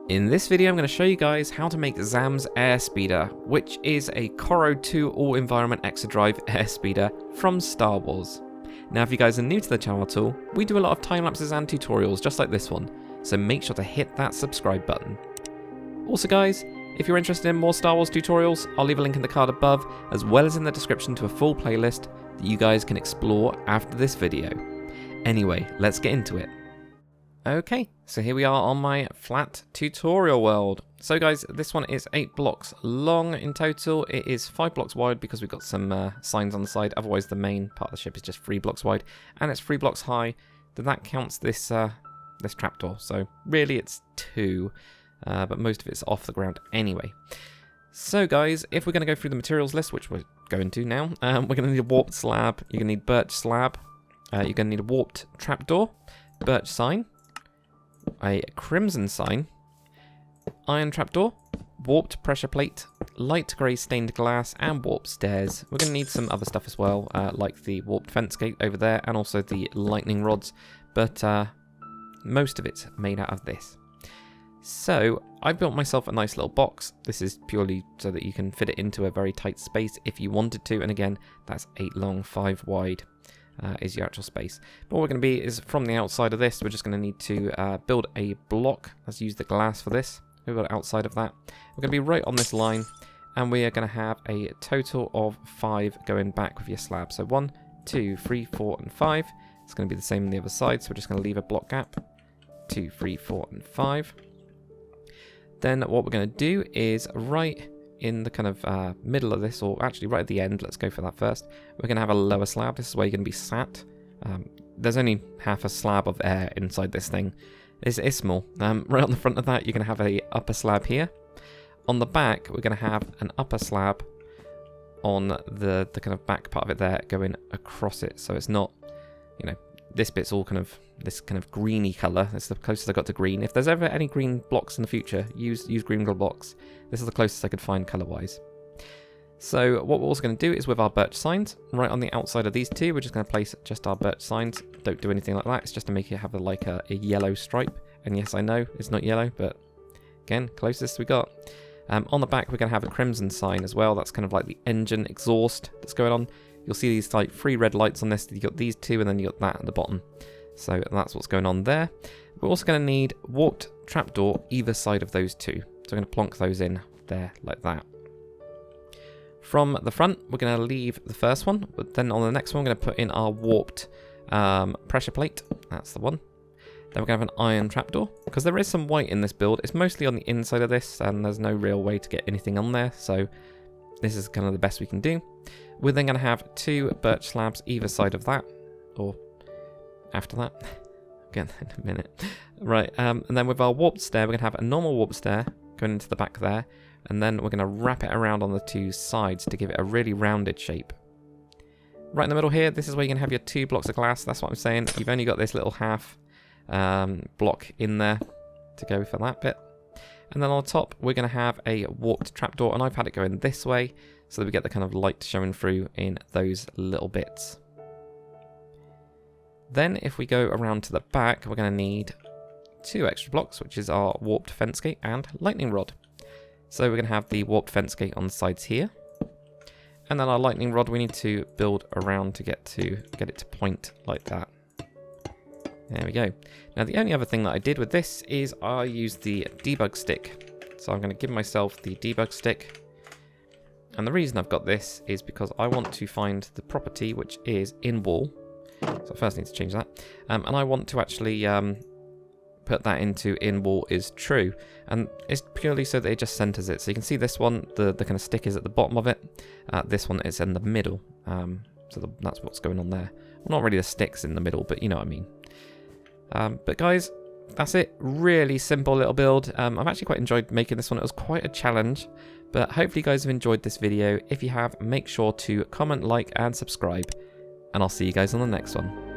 In this video I'm going to show you guys how to make Zam's airspeeder, which is a Coro 2 all-environment exodrive airspeeder from Star Wars. Now if you guys are new to the channel at all, we do a lot of time lapses and tutorials just like this one, so make sure to hit that subscribe button. Also guys, if you're interested in more Star Wars tutorials, I'll leave a link in the card above, as well as in the description to a full playlist that you guys can explore after this video. Anyway, let's get into it. Okay, so here we are on my flat tutorial world. So guys, this one is 8 blocks long in total. It is 5 blocks wide because we've got some signs on the side. Otherwise the main part of the ship is just 3 blocks wide. And it's 3 blocks high. Then that counts this this trapdoor. So really it's 2, but most of it's off the ground anyway. So guys, if we're going to go through the materials list, which we're going to now, we're going to need a warped slab. You're going to need birch slab. You're going to need a warped trapdoor, birch sign, a crimson sign, iron trapdoor, warped pressure plate, light grey stained glass, and warped stairs. We're going to need some other stuff as well, like the warped fence gate over there, and also the lightning rods, but most of it's made out of this. So, I built myself a nice little box. This is purely so that you can fit it into a very tight space if you wanted to, and again, that's 8 long, 5 wide. Is your actual space. But what we're going to be is from the outside of this, we're just going to need to build a block. Let's use the glass for this. We've got outside of that. We're going to be right on this line, and we are going to have a total of 5 going back with your slab. So 1, 2, 3, 4, and 5. It's going to be the same on the other side, so we're just going to leave a block gap. 2, 3, 4, and 5. Then what we're going to do is right in the kind of middle of this, or actually right at the end, let's go for that first, we're going to have a lower slab. This is where you're going to be sat. There's only half a slab of air inside this thing. It's small. Right on the front of that, you're going to have a upper slab here. On the back, we're going to have an upper slab on the kind of back part of it there, going across it. So it's not, you know, this bit's all kind of this kind of greeny colour. That's the closest I got to green. If there's ever any green blocks in the future, use green blocks. This is the closest I could find colour-wise. So what we're also going to do is with our birch signs, right on the outside of these two, we're just going to place just our birch signs. Don't do anything like that. It's just to make it have like a yellow stripe. And yes, I know it's not yellow, but again, closest we got. On the back, we're going to have a crimson sign as well. That's kind of like the engine exhaust that's going on. You'll see these like 3 red lights on this. You got these 2, and then you got that at the bottom. So that's what's going on there. We're also going to need warped trapdoor either side of those 2. So we're going to plonk those in there like that. From the front, we're going to leave the first one, but then on the next one, we're going to put in our warped pressure plate. That's the one. Then we're going to have an iron trapdoor, because there is some white in this build. It's mostly on the inside of this, and there's no real way to get anything on there, so this is kind of the best we can do. We're then going to have 2 birch slabs either side of that, or after that. Again, in a minute. Right, and then with our warped stair, we're going to have a normal warped stair going into the back there, and then we're going to wrap it around on the 2 sides to give it a really rounded shape. Right in the middle here, this is where you're going to have your 2 blocks of glass. That's what I'm saying. You've only got this little half block in there to go for that bit. And then on top, we're going to have a warped trapdoor, and I've had it going this way so that we get the kind of light showing through in those little bits. Then if we go around to the back, we're going to need 2 extra blocks, which is our warped fence gate and lightning rod. So we're going to have the warped fence gate on the sides here. And then our lightning rod we need to build around to get it to point like that. There we go. Now the only other thing that I did with this is I used the debug stick. So I'm going to give myself the debug stick. And the reason I've got this is because I want to find the property which is in wall. So I first need to change that. And I want to actually put that into in wall is true. And it's purely so that it just centers it. So you can see this one, the kind of stick is at the bottom of it. This one is in the middle. That's what's going on there. Well, not really the sticks in the middle, but you know what I mean. But guys, that's it. Really simple little build. I've actually quite enjoyed making this one. It was quite a challenge. But hopefully you guys have enjoyed this video. If you have, make sure to comment, like, and subscribe. And I'll see you guys on the next one.